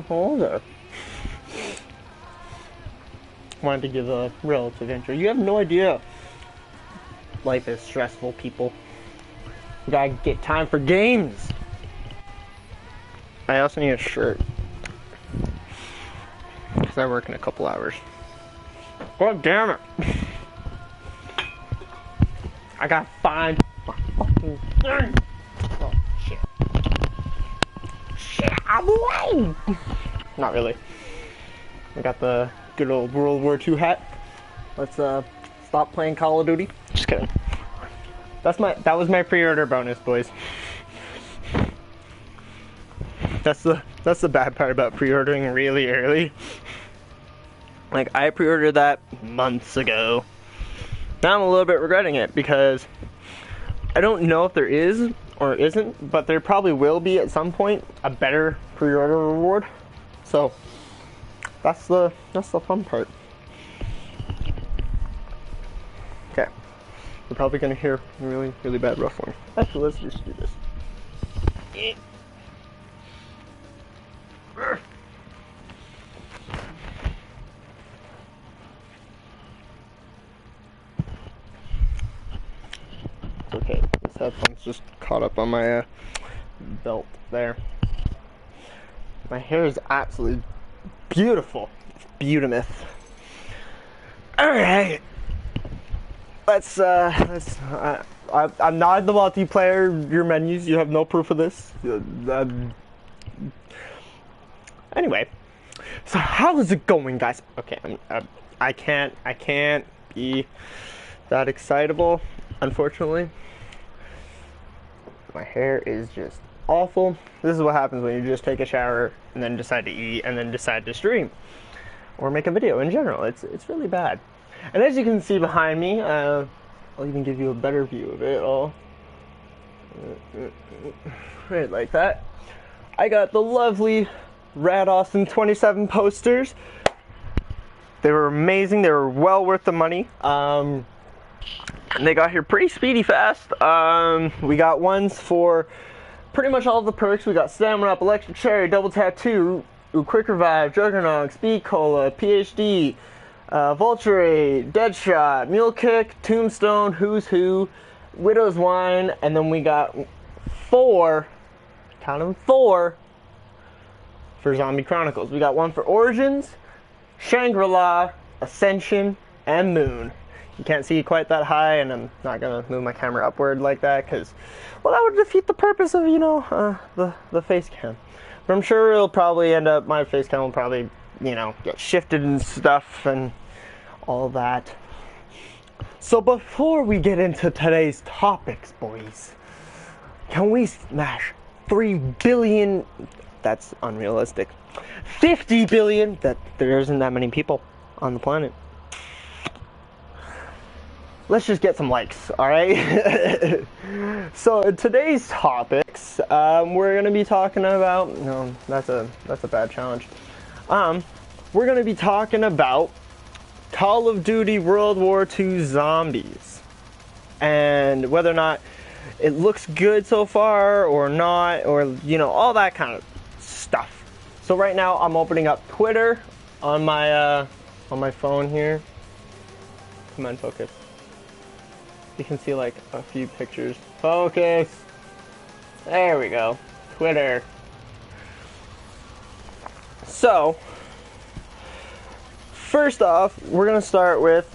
hello there. Wanted to give a relative intro. You have no idea. Life is stressful, people. We gotta get time for games. I also need a shirt. Because I work in a couple hours. God damn it. I gotta find my fucking thing. Oh, shit. Shit, I'm away. Not really. I got the good old World War II hat. Let's stop playing Call of Duty. Just kidding. That was my pre-order bonus, boys. That's the bad part about pre-ordering really early. Like, I pre-ordered that months ago. Now I'm a little bit regretting it because I don't know if there is or isn't, but there probably will be at some point a better pre-order reward. So that's the fun part. Okay, we're probably gonna hear really, really bad ruffling. Actually, let's just do this. Okay, this headphone's just caught up on my belt there. My hair is absolutely beautiful. It's beautimous. Alright. I'm not in the multiplayer, your menus, you have no proof of this. Anyway, so how is it going, guys? Okay, I can't be that excitable, unfortunately. My hair is just awful. This is what happens when you just take a shower and then decide to eat and then decide to stream or make a video in general. It's really bad. And as you can see behind me, I'll even give you a better view of it all. Right like that. I got the lovely Rad Austin 27 posters. They were amazing. They were well worth the money. And they got here pretty speedy fast. We got ones for pretty much all of the perks. We got Stamina Up, Electric Cherry, Double Tattoo, Quick Revive, Juggernaut, Speed Cola, PhD, Vulture, Deadshot, Mule Kick, Tombstone, Who's Who, Widow's Wine, and then we got 4, count them 4, for Zombie Chronicles. We got one for Origins, Shangri-La, Ascension, and Moon. You can't see quite that high, and I'm not gonna move my camera upward like that because, well, that would defeat the purpose of, you know, the face cam. But I'm sure it'll probably end up, my face cam will probably, you know, get shifted and stuff and all that. So before we get into today's topics, boys, can we smash 3 billion? That's unrealistic. 50 billion? That there isn't that many people on the planet. Let's just get some likes, alright? So today's topics, we're gonna be talking about, no, that's a bad challenge. We're gonna be talking about Call of Duty World War II Zombies. And whether or not it looks good so far or not, or, you know, all that kind of stuff. So right now I'm opening up Twitter on my phone here. Come on, focus. You can see like a few pictures. Focus! There we go. Twitter. So, first off, we're gonna start with,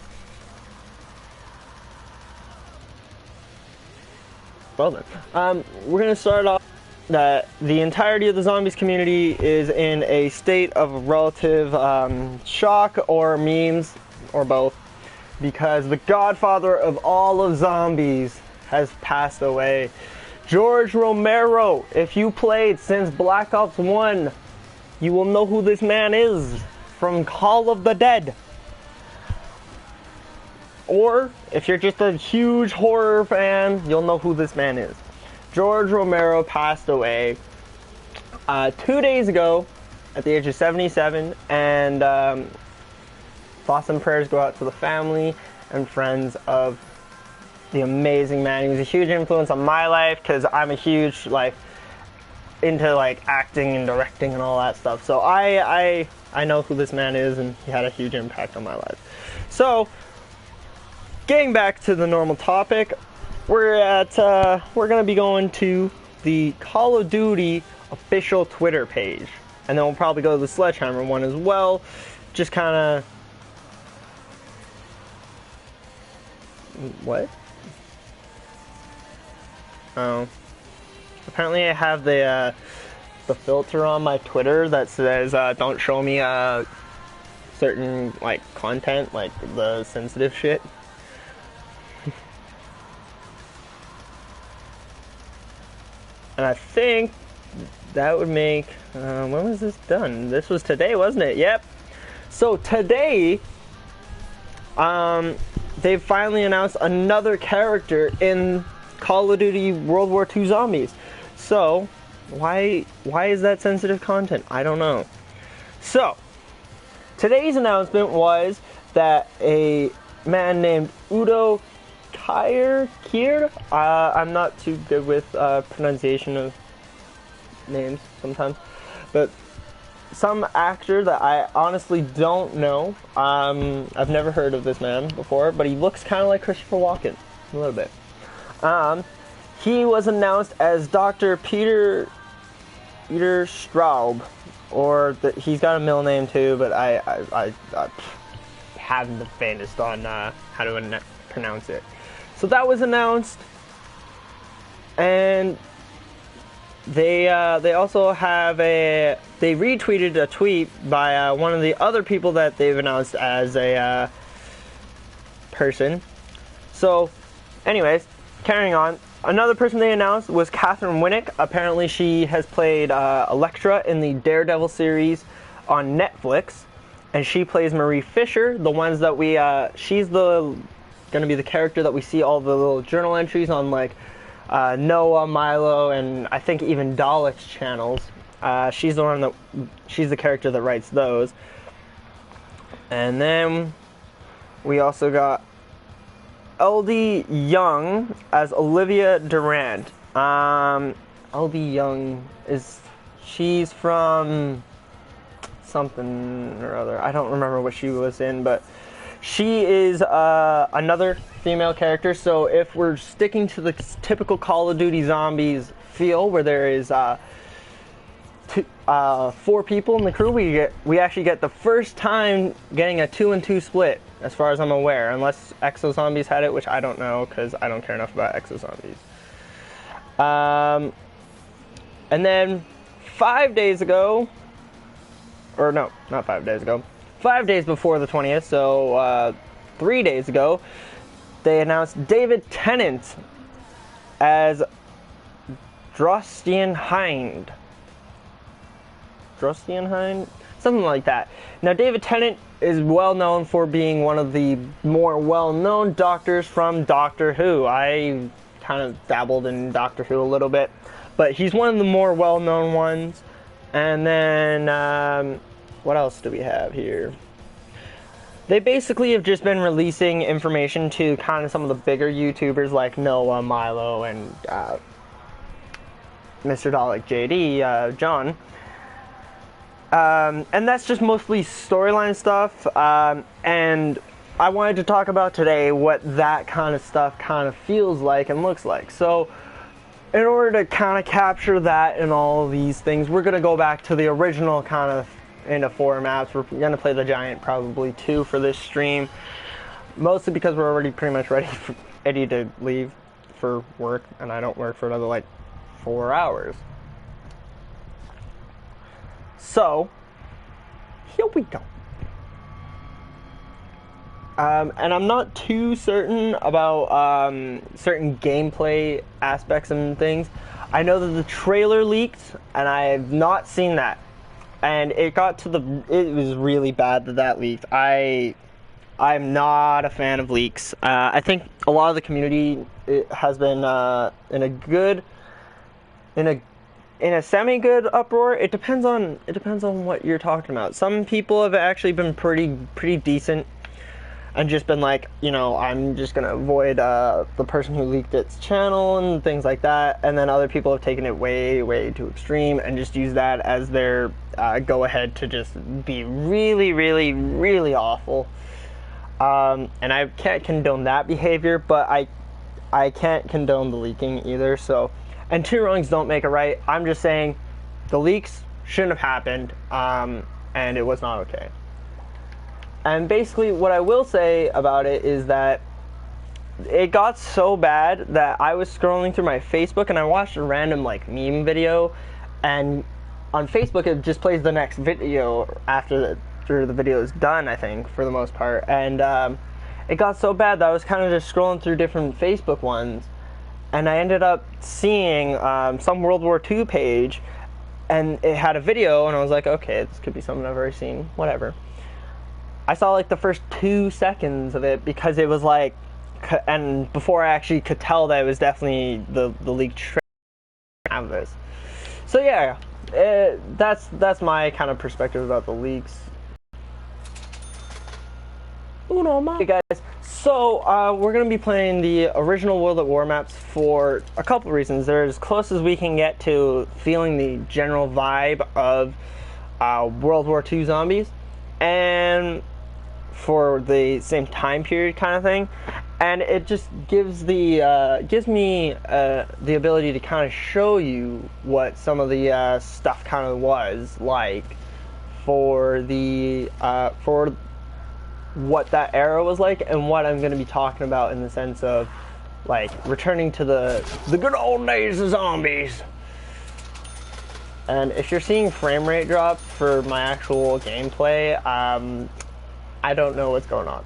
well then, we're gonna start off that the entirety of the zombies community is in a state of relative shock or memes or both, because the godfather of all of zombies has passed away. George Romero, if you played since Black Ops 1, you will know who this man is from Call of the Dead. Or, if you're just a huge horror fan, you'll know who this man is. George Romero passed away 2 days ago at the age of 77, and thoughts and prayers go out to the family and friends of the amazing man. He was a huge influence on my life because I'm a huge, like, into like acting and directing and all that stuff. So I know who this man is, and he had a huge impact on my life. So getting back to the normal topic, we're gonna be going to the Call of Duty official Twitter page, and then we'll probably go to the Sledgehammer one as well. Just kind of what? Oh, apparently I have the filter on my Twitter that says don't show me certain like content, like the sensitive shit. And I think that would make when was this done? This was today, wasn't it? Yep. So today they've finally announced another character in Call of Duty World War II Zombies. So why is that sensitive content? I don't know. So today's announcement was that a man named Udo Kier, I'm not too good with pronunciation of names sometimes, but some actor that I honestly don't know. I've never heard of this man before, but he looks kind of like Christopher Walken a little bit. He was announced as Dr. Peter Straub, or he's got a middle name too, but I haven't the faintest on how to pronounce it. So that was announced, and they also have they retweeted a tweet by one of the other people that they've announced as a person. So anyways, carrying on, another person they announced was Catherine Winnick. Apparently she has played Elektra in the Daredevil series on Netflix, and she plays Marie Fisher, the ones that we she's gonna be the character that we see all the little journal entries on, like Noah, Milo, and I think even Dalek's channels. She's the character that writes those. And then we also got LD Young as Olivia Durant. LD Young she's from something or other. I don't remember what she was in, but she is another female character. So if we're sticking to the typical Call of Duty Zombies feel, where there is 4 people in the crew, we actually get the first time getting a 2-and-2 split, as far as I'm aware, unless Exo Zombies had it, which I don't know because I don't care enough about Exo Zombies. And then 5 days ago, or no, not 5 days ago, 5 days before the 20th, so 3 days ago, they announced David Tennant as Drostian Hind. Something like that. Now, David Tennant is well known for being one of the more well-known doctors from Doctor Who. I kind of dabbled in Doctor Who a little bit, but he's one of the more well-known ones. And then, what else do we have here? They basically have just been releasing information to kind of some of the bigger YouTubers like Noah, Milo, and Mr. Dalek JD, John. And that's just mostly storyline stuff. And I wanted to talk about today what that kind of stuff kind of feels like and looks like. So in order to kind of capture that and all these things, we're going to go back to the original kind of into formats. We're going to play the Giant probably 2 for this stream, mostly because we're already pretty much ready to leave for work, and I don't work for another like 4 hours. So here we go. And I'm not too certain about certain gameplay aspects and things. I know that the trailer leaked, and I have not seen that. And it was really bad that leaked. I'm not a fan of leaks. I think a lot of the community has been in a semi-good uproar. It depends on what you're talking about. Some people have actually been pretty decent. and just been like, you know, I'm just gonna avoid the person who leaked its channel and things like that. And then other people have taken it way, way too extreme and just use that as their go ahead to just be really, really, really awful. And I can't condone that behavior, but I can't condone the leaking either. So, and two wrongs don't make a right. I'm just saying the leaks shouldn't have happened, and it was not okay. And basically what I will say about it is that it got so bad that I was scrolling through my Facebook and I watched a random like meme video, and on Facebook it just plays the next video after the video is done, I think, for the most part. And it got so bad that I was kind of just scrolling through different Facebook ones, and I ended up seeing some World War II page, and it had a video, and I was like, okay, this could be something I've already seen, whatever. I saw like the first 2 seconds of it because it was like, and before I actually could tell that it was definitely the leaked trailer of this. So yeah, that's my kind of perspective about the leaks. Hey guys, so we're going to be playing the original World at War maps for a couple reasons. They're as close as we can get to feeling the general vibe of World War II zombies, and for the same time period kind of thing. And it just gives the gives me the ability to kind of show you what some of the stuff kind of was like for the for what that era was like, and what I'm going to be talking about in the sense of like returning to the good old days of zombies. And if you're seeing frame rate drops for my actual gameplay, I don't know what's going on.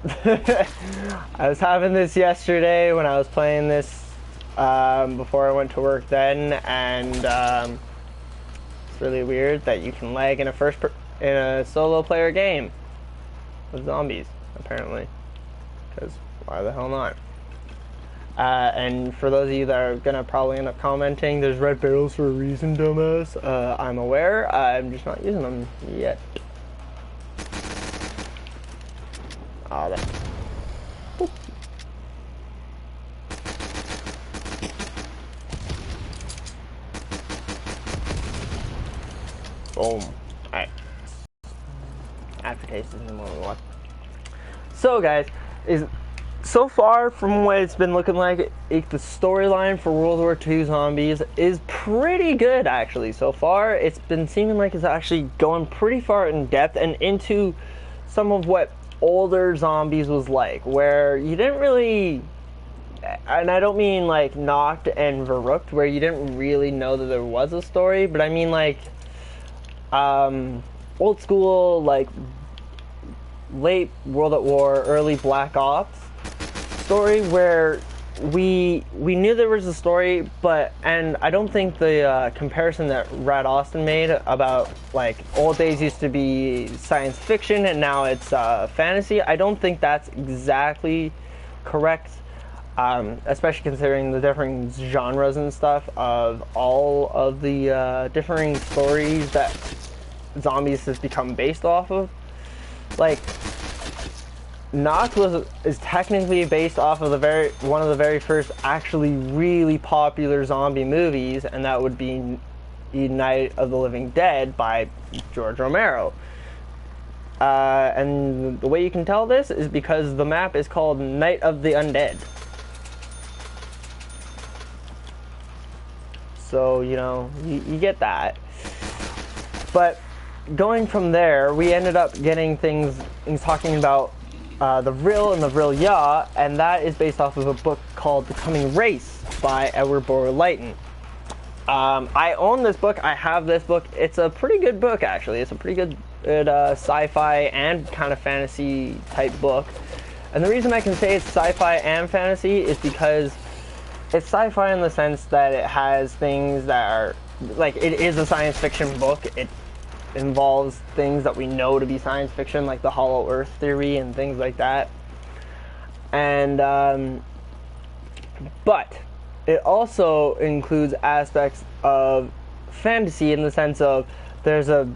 I was having this yesterday when I was playing this before I went to work then, and it's really weird that you can lag in a solo player game with zombies, apparently, because why the hell not? And for those of you that are gonna probably end up commenting, there's red barrels for a reason, dumbass. I'm aware. I'm just not using them yet. Ah, that. Boop. Boom. Alright. Aftertaste isn't what we want. So guys, so far from what it's been looking like, the storyline for World War II zombies is pretty good actually. So far it's been seeming like it's actually going pretty far in depth and into some of what older zombies was like, where you didn't really, and I don't mean like Knocked and Verrückt, where you didn't really know that there was a story, but I mean like old school, like late World at War, early Black Ops story, where we knew there was a story, and I don't think the comparison that Rad Austin made about like old days used to be science fiction and now it's fantasy, I don't think that's exactly correct, especially considering the differing genres and stuff of all of the differing stories that zombies has become based off of. Like, Knocked is technically based off of one of the very first actually really popular zombie movies, and that would be Night of the Living Dead by George Romero. And the way you can tell this is because the map is called Night of the Undead. So, you know, you get that. But going from there, we ended up getting things talking about the Vril and the Vril Ya, and that is based off of a book called The Coming Race by Edward Burrow Leighton. I own this book. I have this book. It's a pretty good book, actually. It's a pretty good sci-fi and kind of fantasy type book. And the reason I can say it's sci-fi and fantasy is because it's sci-fi in the sense that it has things that are, like, it is a science fiction book. It involves things that we know to be science fiction, like the Hollow Earth theory and things like that. And but it also includes aspects of fantasy in the sense of there's a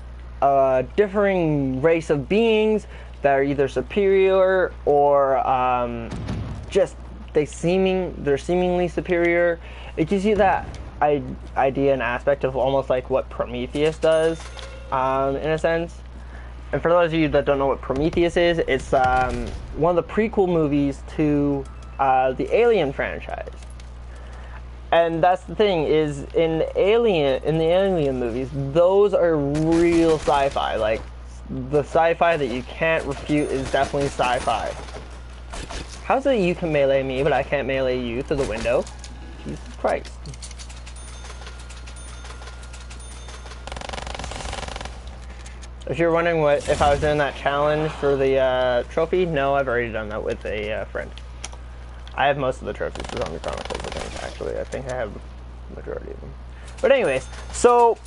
differing race of beings that are either superior or just they're seemingly superior. It gives you that idea and aspect of almost like what Prometheus does, in a sense. And for those of you that don't know what Prometheus is, it's one of the prequel movies to the Alien franchise. And that's the thing, is in the Alien movies, those are real sci-fi. Like, the sci-fi that you can't refute is definitely sci-fi. How's it you can melee me, but I can't melee you through the window? Jesus Christ. If you're wondering if I was doing that challenge for the trophy, no, I've already done that with a friend. I have most of the trophies for Zombie Chronicles, I think, actually. I think I have the majority of them. But anyways, so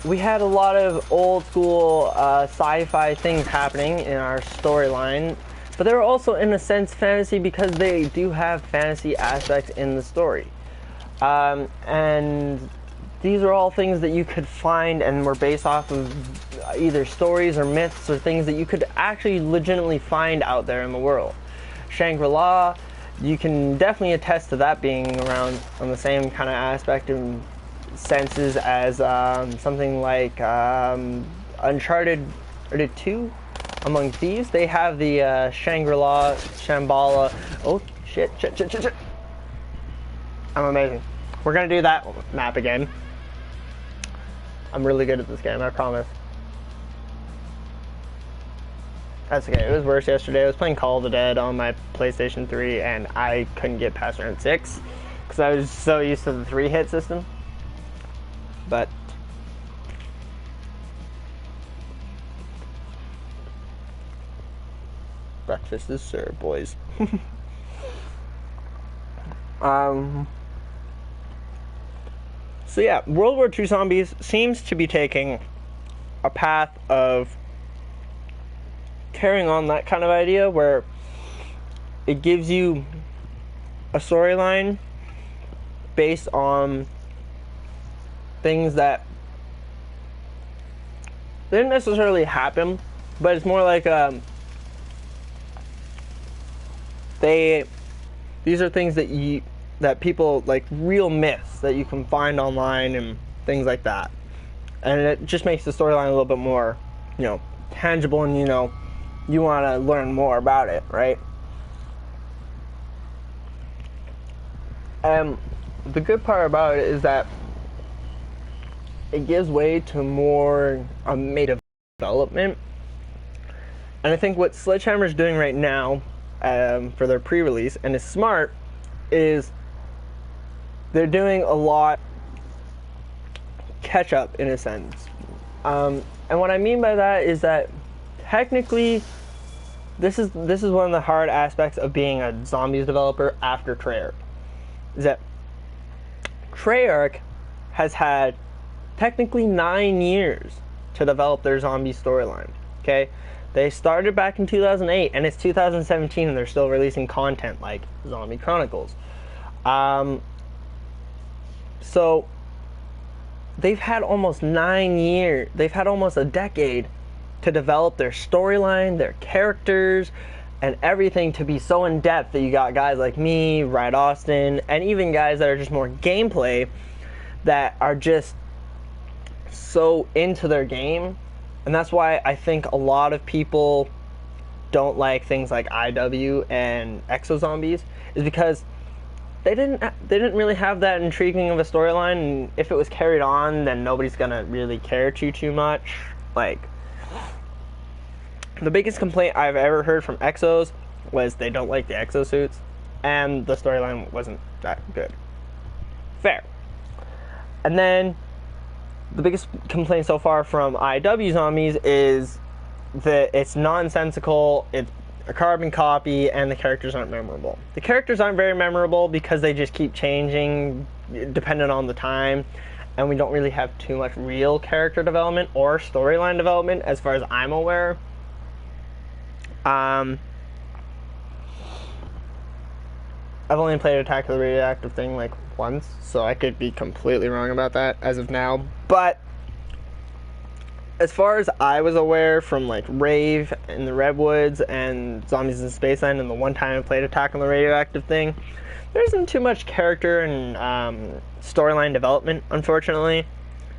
we had a lot of old school sci-fi things happening in our storyline, but they were also, in a sense, fantasy because they do have fantasy aspects in the story. And these are all things that you could find and were based off of either stories or myths or things that you could actually legitimately find out there in the world. Shangri-La, you can definitely attest to that being around on the same kind of aspect and senses as something like Uncharted 2, Among Thieves. They have the Shangri-La, Shambhala. Oh, shit. I'm amazing. We're going to do that map again. I'm really good at this game, I promise. That's okay, it was worse yesterday. I was playing Call of the Dead on my PlayStation 3 and I couldn't get past round 6 because I was so used to the 3-hit system. But breakfast is served, boys. So yeah, World War II Zombies seems to be taking a path of carrying on that kind of idea where it gives you a storyline based on things that didn't necessarily happen, but it's more like these are things that people, like real myths that you can find online and things like that, and it just makes the storyline a little bit more, tangible, and you want to learn more about it, right? And the good part about it is that it gives way to more made development. And I think what Sledgehammer's doing right now for their pre-release, and is smart, is they're doing a lot catch up in a sense. And what I mean by that is that technically this is one of the hard aspects of being a zombies developer after Treyarch. Is that Treyarch has had technically 9 years to develop their zombie storyline. Okay? They started back in 2008 and it's 2017 and they're still releasing content like Zombie Chronicles. So they've had almost 9 years, they've had almost a decade to develop their storyline, their characters, and everything to be so in depth that you got guys like me, Ryan Austin, and even guys that are just more gameplay that are just so into their game. And that's why I think a lot of people don't like things like IW and Exo Zombies, is because they didn't really have that intriguing of a storyline, and if it was carried on, then nobody's gonna really care too much. Like, the biggest complaint I've ever heard from Exos was they don't like the exosuits, and the storyline wasn't that good. Fair. And then the biggest complaint so far from IW Zombies is that it's nonsensical, it's a carbon copy, and the characters aren't memorable. The characters aren't very memorable because they just keep changing depending on the time, and we don't really have too much real character development or storyline development as far as I'm aware. I've only played Attack of the Radioactive thing like once, so I could be completely wrong about that as of now. But as far as I was aware from like Rave in the Redwoods and Zombies in Spaceland and the one time I played Attack on the Radioactive thing, there isn't too much character and storyline development, unfortunately.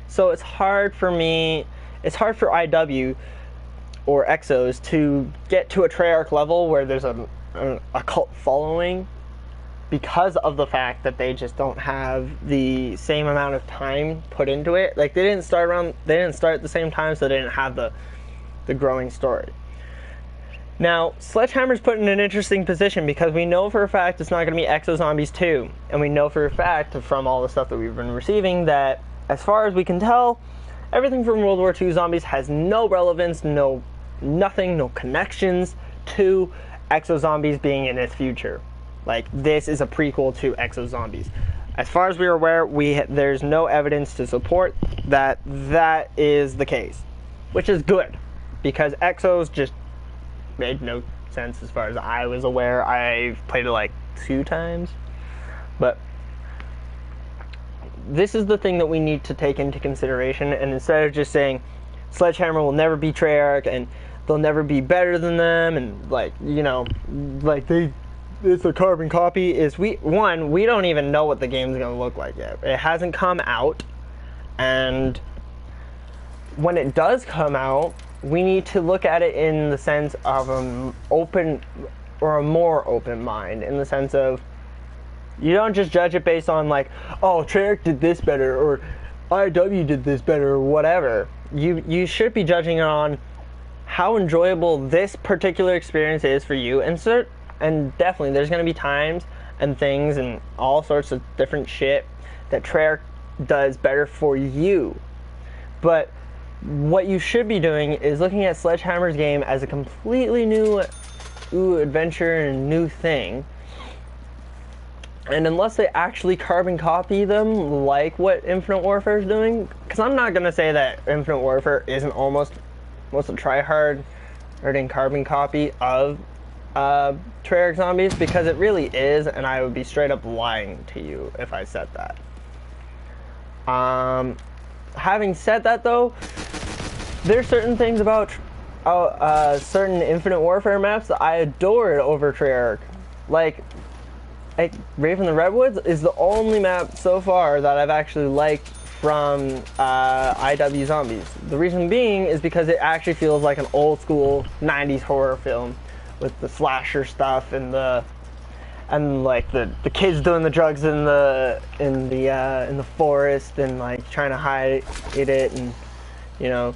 So it's hard for IW or Exos to get to a Treyarch level where there's a cult following, because of the fact that they just don't have the same amount of time put into it. Like they didn't start at the same time, so they didn't have the growing story. Now, Sledgehammer's put in an interesting position because we know for a fact it's not going to be Exo Zombies 2, and we know for a fact from all the stuff that we've been receiving that, as far as we can tell, everything from World War II Zombies has no relevance, nothing, no connections to Exo Zombies being in its future. Like, this is a prequel to Exo Zombies. As far as we are aware, there's no evidence to support that is the case, which is good, because Exos just made no sense as far as I was aware. I've played it like 2 times, but this is the thing that we need to take into consideration, and instead of just saying Sledgehammer will never be Treyarch and they'll never be better than them, and like, you know, like it's a carbon copy, we don't even know what the game's going to look like yet. It hasn't come out, and when it does come out, we need to look at it in the sense of an open, or a more open mind, in the sense of, you don't just judge it based on like, oh, Treyarch did this better, or IW did this better, or whatever. You should be judging it on how enjoyable this particular experience is for you, and definitely there's going to be times and things and all sorts of different shit that Treyarch does better for you. But what you should be doing is looking at Sledgehammer's game as a completely new adventure and new thing. And unless they actually carbon copy them like what Infinite Warfare is doing, because I'm not going to say that Infinite Warfare isn't almost a try-hard or carbon copy of Treyarch Zombies, because it really is, and I would be straight up lying to you if I said that. Having said that, though, there's certain things about certain Infinite Warfare maps that I adored over Treyarch. Like Raven the Redwoods is the only map so far that I've actually liked from IW Zombies. The reason being is because it actually feels like an old school 90s horror film, with the slasher stuff and like the kids doing the drugs in the forest and like trying to hide it, and you know,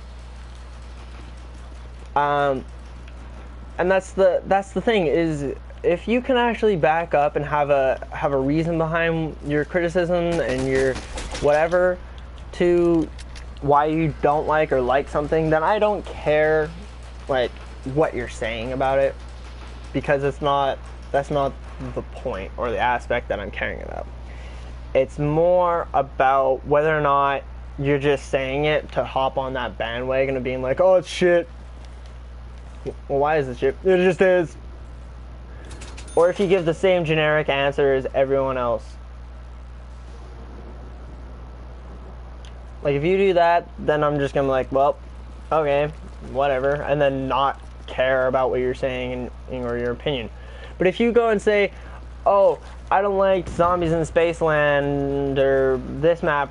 and that's the thing, is if you can actually back up and have a reason behind your criticism and your whatever to why you don't like or like something, then I don't care like what you're saying about it, because that's not the point or the aspect that I'm caring about. It's more about whether or not you're just saying it to hop on that bandwagon of being like, oh, it's shit. Well, why is it shit? It just is. Or if you give the same generic answer as everyone else. Like, if you do that, then I'm just gonna be like, well, okay, whatever, and then not care about what you're saying or your opinion. But if you go and say, oh, I don't like Zombies in Spaceland or this map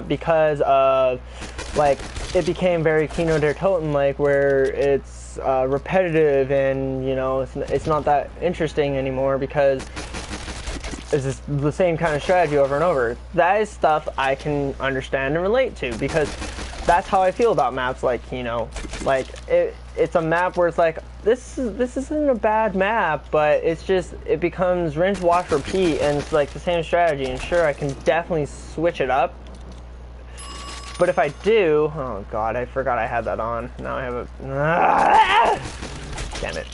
because of, like, it became very Kino der Toten, like, where it's repetitive and, you know, it's not that interesting anymore because it's just the same kind of strategy over and over. That is stuff I can understand and relate to, because that's how I feel about maps like Kino. Like, it's a map where it's like, this isn't a bad map, but it becomes rinse, wash, repeat, and it's like the same strategy. And sure, I can definitely switch it up, but if I do, oh god, I forgot I had that on. Now I have a, damn it.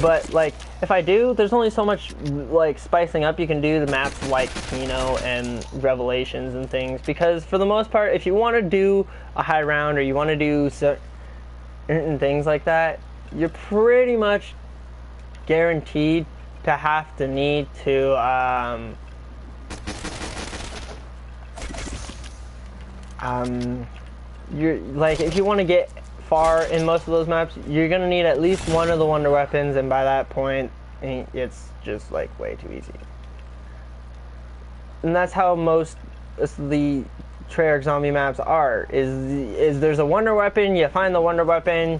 But like, if I do, there's only so much like spicing up you can do the maps like Kino and Revelations and things, because for the most part, if you want to do a high round or you want to do certain things like that, you're pretty much guaranteed to need to you're like, if you want to get far in most of those maps, you're gonna need at least one of the wonder weapons, and by that point, it's just like way too easy. And that's how most the Treyarch zombie maps are. Is there's a wonder weapon, you find the wonder weapon,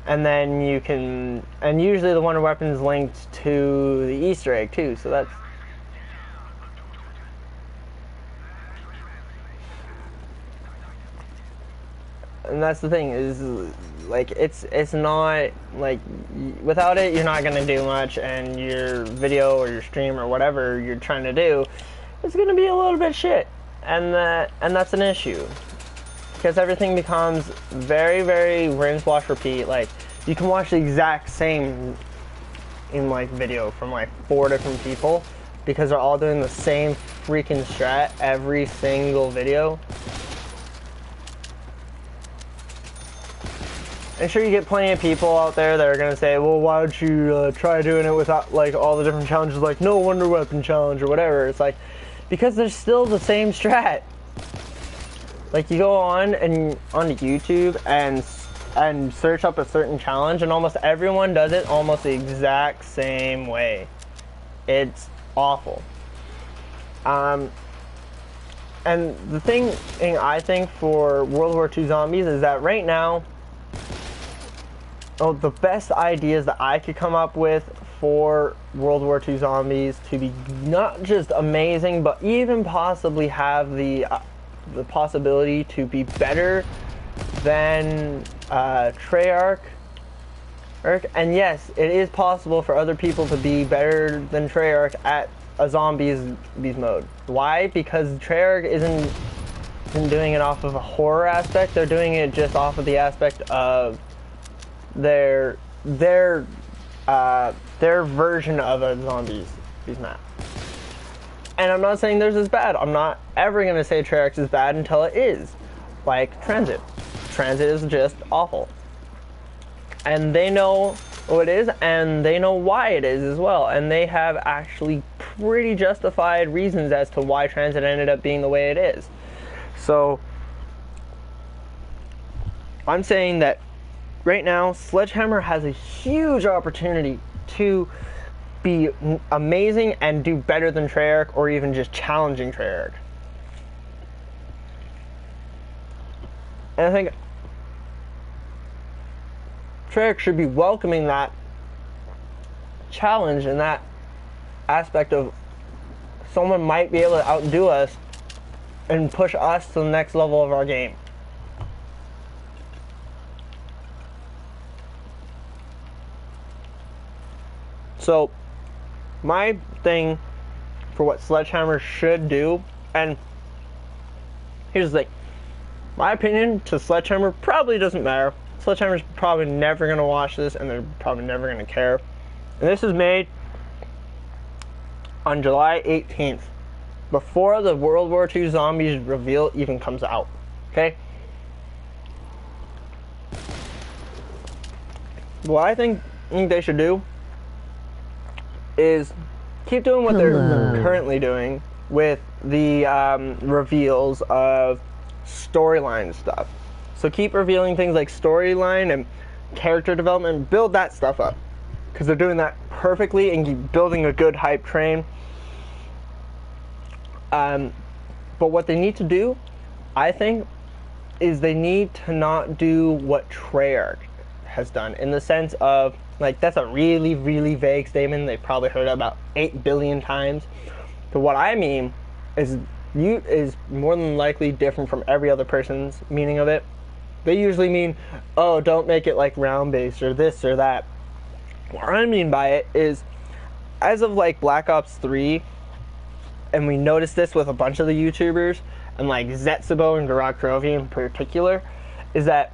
and then you can, and usually the wonder weapon is linked to the Easter egg too. So that's. And that's the thing, is like it's not like, without it you're not gonna do much, and your video or your stream or whatever you're trying to do is gonna be a little bit shit, and that's an issue, because everything becomes very, very rinse, wash, repeat. Like, you can watch the exact same in like video from like 4 different people because they're all doing the same freaking strat every single video. I'm sure you get plenty of people out there that are going to say, well, why don't you try doing it without like all the different challenges, like no wonder weapon challenge or whatever. It's like, because they're still the same strat. Like, you go on YouTube and search up a certain challenge, and almost everyone does it almost the exact same way. It's awful. And the thing I think for World War II zombies is that right now, the best ideas that I could come up with for World War II zombies to be not just amazing, but even possibly have the possibility to be better than Treyarch. And yes, it is possible for other people to be better than Treyarch at a zombies mode. Why? Because Treyarch isn't doing it off of a horror aspect. They're doing it just off of the aspect of their version of a zombies map. And I'm not saying theirs is bad. I'm not ever going to say Treyarch is bad until it is. Like Transit. Transit is just awful. And they know what it is, and they know why it is as well. And they have actually pretty justified reasons as to why Transit ended up being the way it is. So, I'm saying that right now, Sledgehammer has a huge opportunity to be amazing and do better than Treyarch, or even just challenging Treyarch. And I think Treyarch should be welcoming that challenge and that aspect of someone might be able to outdo us and push us to the next level of our game. So, my thing for what Sledgehammer should do, and here's the thing, my opinion to Sledgehammer probably doesn't matter. Sledgehammer's probably never going to watch this, and they're probably never going to care. And this is made on July 18th, before the World War II Zombies reveal even comes out. Okay? What I think they should do is keep doing what they're currently doing with the reveals of storyline stuff. So keep revealing things like storyline and character development, build that stuff up, because they're doing that perfectly and keep building a good hype train. But what they need to do, I think, is they need to not do what Treyarch has done, in the sense of, like, that's a really, really vague statement they've probably heard about 8 billion times. But what I mean is more than likely different from every other person's meaning of it. They usually mean, oh, don't make it like round-based or this or that. What I mean by it is, as of like Black Ops 3, and we noticed this with a bunch of the YouTubers, and like Zetsubo and Garage Krovi in particular, is that,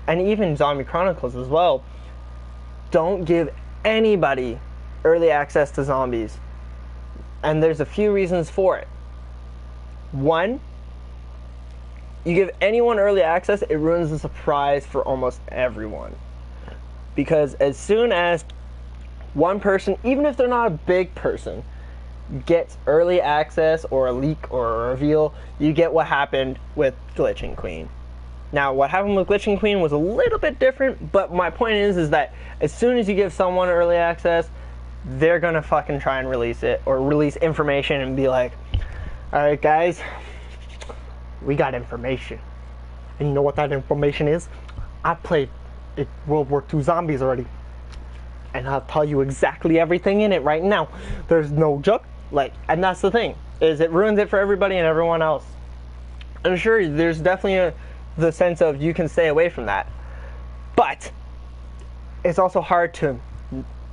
and even Zombie Chronicles as well, don't give anybody early access to zombies. And there's a few reasons for it. One, you give anyone early access, it ruins the surprise for almost everyone. Because as soon as one person, even if they're not a big person, gets early access or a leak or a reveal, you get what happened with Glitching Queen. Now, what happened with Glitching Queen was a little bit different, but my point is that as soon as you give someone early access, they're gonna fucking try and release it, or release information and be like, alright guys, we got information. And you know what that information is? I played World War II Zombies already. And I'll tell you exactly everything in it right now. There's no joke. And that's the thing, is it ruins it for everybody and everyone else. And sure, there's definitely the sense of you can stay away from that. But it's also hard to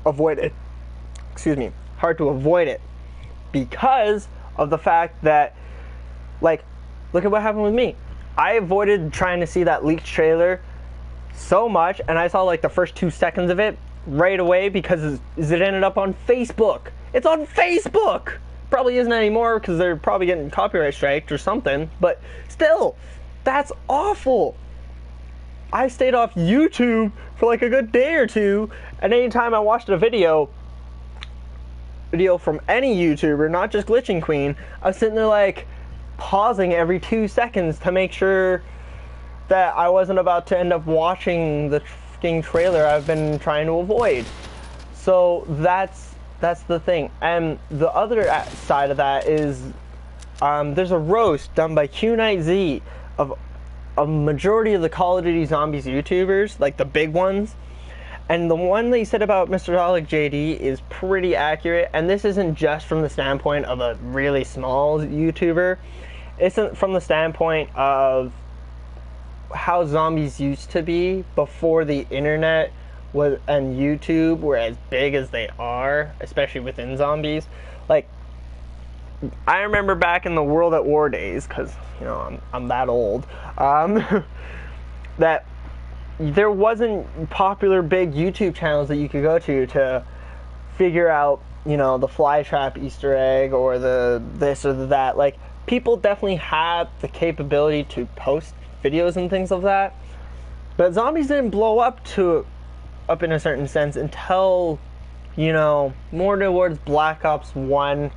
avoid it. Hard to avoid it because of the fact that, look at what happened with me. I avoided trying to see that leaked trailer so much, and I saw the first 2 seconds of it right away because it ended up on Facebook. It's on Facebook! Probably isn't anymore because they're probably getting copyright striked or something, but still, that's awful. I stayed off YouTube for a good day or two, and anytime I watched a video from any YouTuber, not just Glitching Queen, I was sitting there pausing every 2 seconds to make sure that I wasn't about to end up watching the fucking trailer I've been trying to avoid. So that's the thing. And the other side of that is there's a roast done by Q-Night-Z of a majority of the Call of Duty Zombies YouTubers, the big ones. And the one that he said about Mr. Dalek JD is pretty accurate, and this isn't just from the standpoint of a really small YouTuber. It's from the standpoint of how zombies used to be before the internet and YouTube were as big as they are, especially within zombies. I remember back in the World at War days, because I'm that old, that there wasn't popular big YouTube channels that you could go to figure out, the fly trap Easter egg or the this or the that. People definitely had the capability to post videos and things of that, but zombies didn't blow up in a certain sense until, more towards Black Ops 1,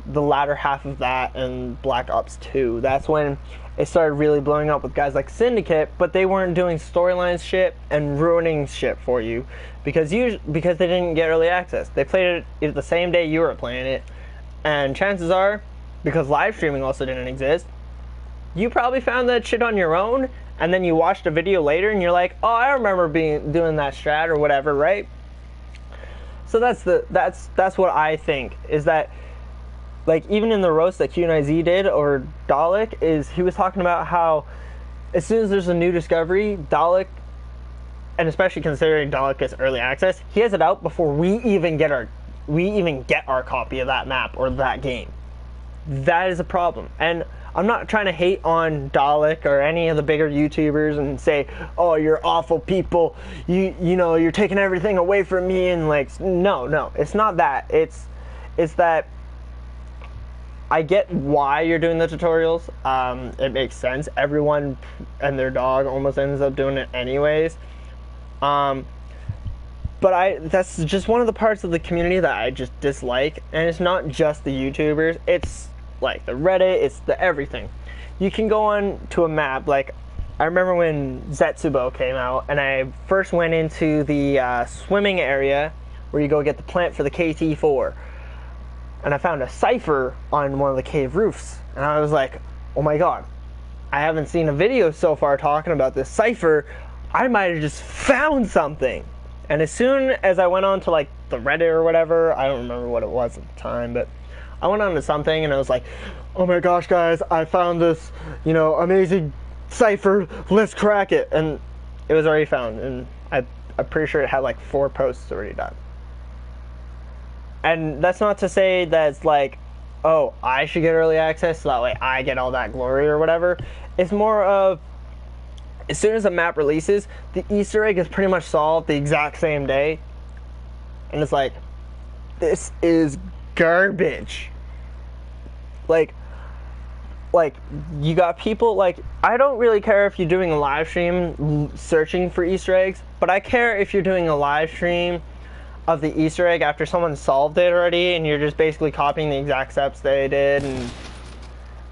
the latter half of that, and Black Ops 2. That's when it started really blowing up with guys like Syndicate, but they weren't doing storylines shit and ruining shit for you because they didn't get early access. They played it the same day you were playing it, and chances are, because live streaming also didn't exist, you probably found that shit on your own, and then you watched a video later and you're like, oh, I remember doing that strat or whatever, right? So that's what I think, is that even in the roast that Q-Night-Z did over Dalek, is he was talking about how as soon as there's a new discovery, Dalek, and especially considering Dalek gets early access, he has it out before we even get our copy of that map or that game. That is a problem. And I'm not trying to hate on Dalek or any of the bigger YouTubers and say, oh, you're awful people, you're taking everything away from me, and no, it's not that. It's that I get why you're doing the tutorials. It makes sense. Everyone and their dog almost ends up doing it anyways. But that's just one of the parts of the community that I just dislike. And it's not just the YouTubers. It's the Reddit. It's the everything. You can go on to a map. I remember when Zetsubo came out, and I first went into the swimming area where you go get the plant for the KT-4. And I found a cipher on one of the cave roofs. And I was like, oh my god, I haven't seen a video so far talking about this cipher. I might have just found something. And as soon as I went on to the Reddit or whatever, I don't remember what it was at the time, but I went on to something and I was like, oh my gosh guys, I found this, amazing cipher, let's crack it. And it was already found, and I'm pretty sure it had 4 posts already done. And that's not to say that it's oh, I should get early access so that way I get all that glory or whatever. It's more of, as soon as a map releases, the Easter egg is pretty much solved the exact same day. And it's this is garbage. You got people, I don't really care if you're doing a live stream searching for Easter eggs, but I care if you're doing a live stream of the Easter egg after someone solved it already, and you're just basically copying the exact steps they did,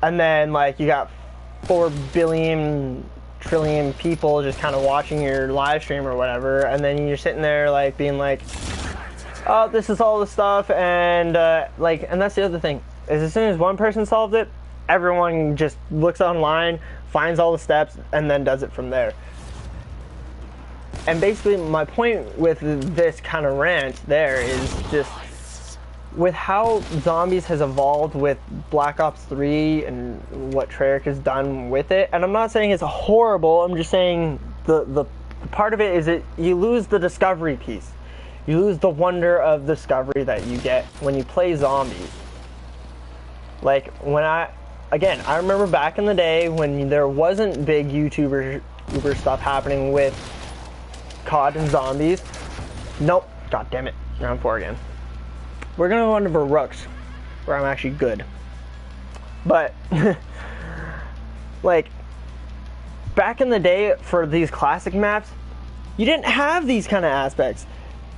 and then like you got 4 billion trillion people just kind of watching your live stream or whatever, and then you're sitting there like being like, oh, this is all the stuff, and and that's the other thing, is as soon as one person solves it, everyone just looks online, finds all the steps, and then does it from there. And basically my point with this kind of rant there is just with how zombies has evolved with Black Ops 3 and what Treyarch has done with it. And I'm not saying it's horrible, I'm just saying the part of it is that you lose the discovery piece. You lose the wonder of discovery that you get when you play zombies. Like when I remember back in the day when there wasn't big YouTuber stuff happening with COD and zombies. Nope, god damn it, round 4 again. We're gonna go on to Rooks, where I'm actually good. But like back in the day for these classic maps, you didn't have these kind of aspects.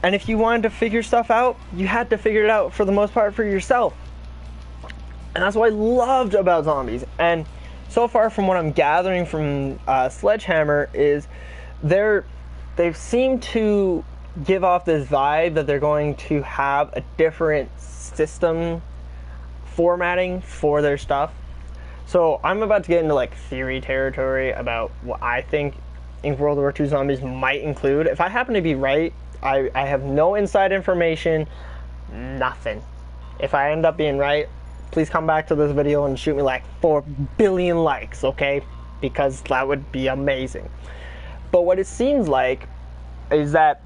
And if you wanted to figure stuff out, you had to figure it out for the most part for yourself. And that's what I loved about zombies. And so far from what I'm gathering from Sledgehammer is they've seemed to give off this vibe that they're going to have a different system formatting for their stuff. So I'm about to get into like theory territory about what I think in World War II zombies might include. If I happen to be right, I have no inside information, nothing. If I end up being right, please come back to this video and shoot me like 4 billion likes, okay? Because that would be amazing. But what it seems like is that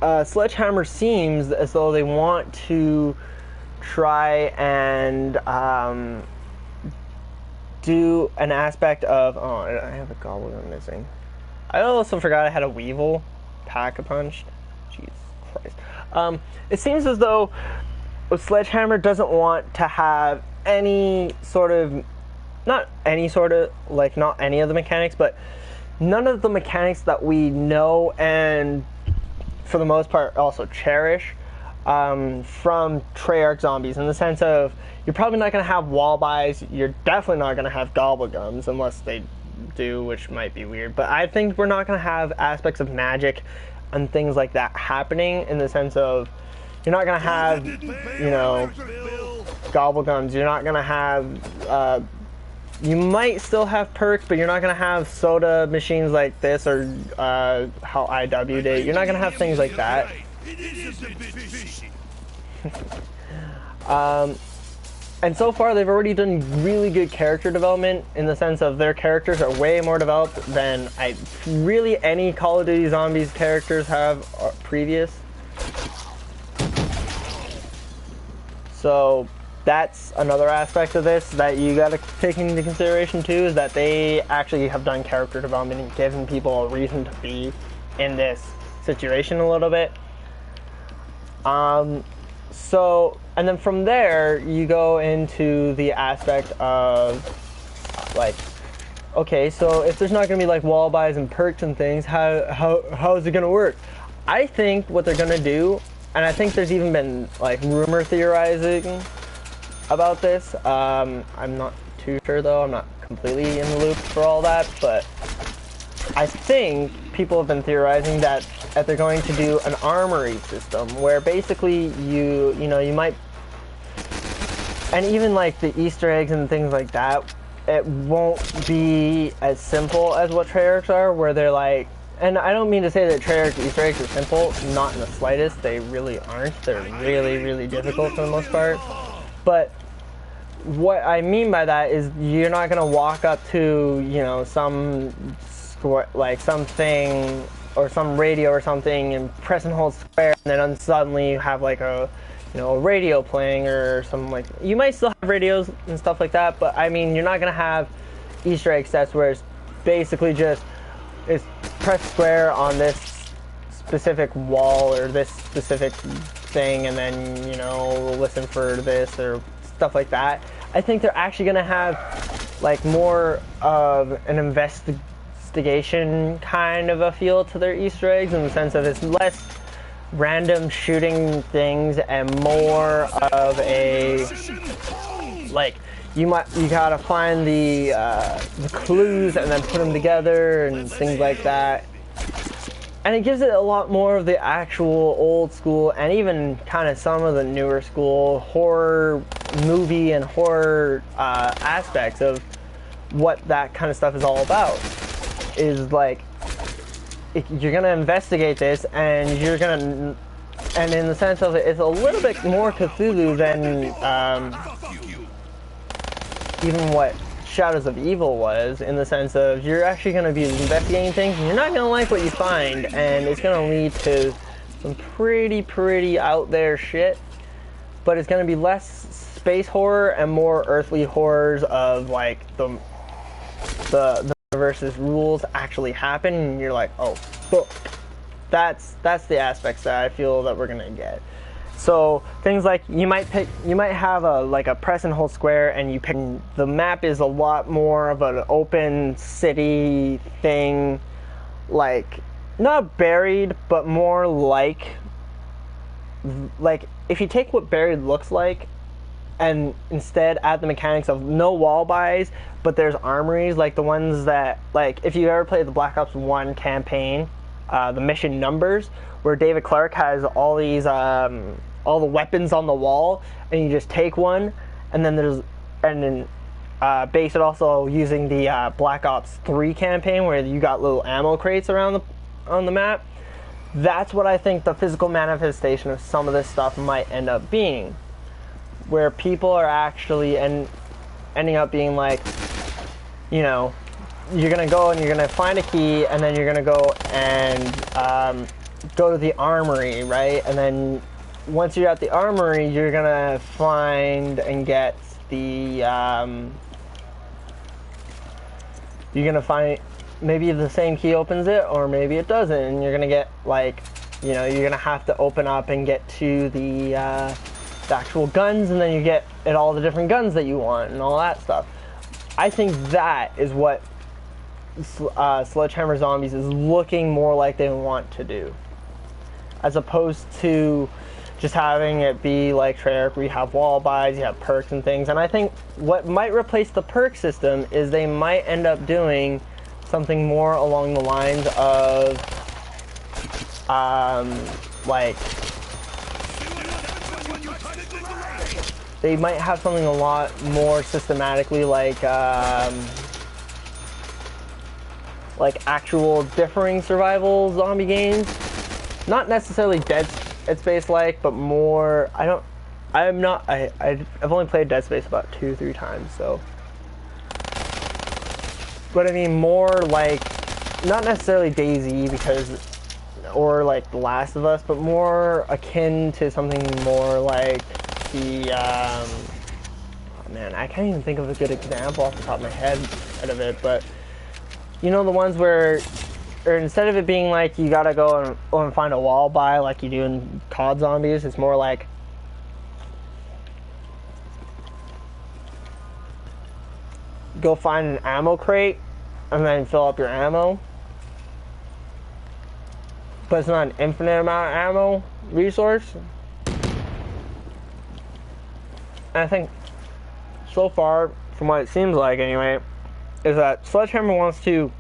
Sledgehammer seems as though they want to try and do an aspect of... Oh, I have a goblin missing. I also forgot I had a Weevil Pack-a-Punch. Jesus Christ. It seems as though Sledgehammer doesn't want to have any sort of... Not any sort of... Like, not any of the mechanics, but none of the mechanics that we know and for the most part also cherish from Treyarch zombies, in the sense of you're probably not going to have wall buys, you're definitely not going to have gobblegums unless they do, which might be weird, but I think we're not going to have aspects of magic and things like that happening, in the sense of you're not going to have, you know, gobblegums, you're not going to have you might still have perks, but you're not going to have soda machines like this, or how IW did. You're not going to have things like that. And so far, they've already done really good character development, in the sense of their characters are way more developed than really any Call of Duty Zombies characters have previous. So that's another aspect of this that you got to take into consideration too, is that they actually have done character development and given people a reason to be in this situation a little bit. So, and then from there you go into the aspect of like, okay, so if there's not going to be like wall buys and perks and things, how is it going to work? I think what they're going to do, and I think there's even been like rumor theorizing about this. I'm not too sure though, I'm not completely in the loop for all that, but I think people have been theorizing that they're going to do an armory system where basically you might, and even like the Easter eggs and things like that, it won't be as simple as what Treyarch's are, where they're like, and I don't mean to say that Treyarch Easter eggs are simple, not in the slightest, they really aren't, they're really, really difficult for the most part. But what I mean by that is you're not going to walk up to, you know, some like something or some radio or something and press and hold square, and then suddenly you have like a, you know, a radio playing or something. Like, you might still have radios and stuff like that, but I mean, you're not going to have Easter egg sets where it's basically just it's press square on this specific wall or this specific thing, and then, you know, listen for this or stuff like that. I think they're actually going to have like more of an investigation kind of a feel to their Easter eggs, in the sense of it's less random shooting things and more of a, like, you gotta find the clues and then put them together and things like that. And it gives it a lot more of the actual old school and even kind of some of the newer school horror movie and horror aspects of what that kind of stuff is all about. Is like, you're gonna investigate this and and in the sense of it's a little bit more Cthulhu than even what Shadows of Evil was, in the sense of you're actually going to be investigating things and you're not going to like what you find, and it's going to lead to some pretty out there shit, but it's going to be less space horror and more earthly horrors of like the universe's rules actually happen, and you're like, oh fuck. That's the aspects that I feel that we're going to get. So things like you might have a press and hold square, and you pick, the map is a lot more of an open city thing, like not buried, but more like if you take what buried looks like and instead add the mechanics of no wall buys, but there's armories, like the ones that, like if you ever played the Black Ops 1 campaign, the mission numbers, where David Clark has all these all the weapons on the wall, and you just take one, and then base it also using the Black Ops 3 campaign, where you got little ammo crates around on the map. That's what I think the physical manifestation of some of this stuff might end up being, where people are actually ending up being like, you know, you're gonna go and you're gonna find a key, and then you're gonna go and go to the armory, right? And then once you're at the armory, you're gonna find and get the you're gonna find maybe the same key opens it, or maybe it doesn't, and you're gonna get, like, you know, you're gonna have to open up and get to the actual guns, and then you get at all the different guns that you want and all that stuff. I think that is what Sledgehammer Zombies is looking more like they want to do, as opposed to just having it be like Treyarch, where you have wall buys, you have perks and things. And I think what might replace the perk system is they might end up doing something more along the lines of like, they might have something a lot more systematically like actual differing survival zombie games. Not necessarily Dead Space like, but more, I've only played Dead Space about 2-3 times, so. But I mean more like, not necessarily DayZ or like The Last of Us, but more akin to something more like the, oh man, I can't even think of a good example off the top of my head out of it, but you know, the ones where, or instead of it being like you gotta go and find a wall buy like you do in COD Zombies, it's more like go find an ammo crate and then fill up your ammo. But it's not an infinite amount of ammo resource. And I think so far, from what it seems like anyway, is that Sledgehammer wants to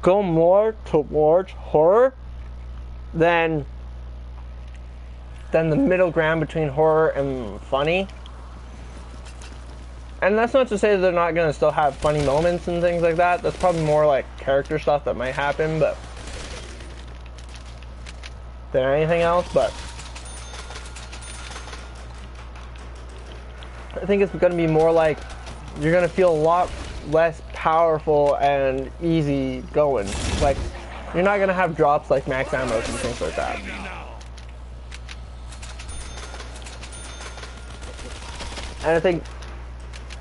go more towards horror than the middle ground between horror and funny. And that's not to say that they're not going to still have funny moments and things like that. That's probably more like character stuff that might happen, but than anything else. But I think it's going to be more like you're going to feel a lot less powerful and easy going. Like, you're not going to have drops like max ammo and things like that. And I think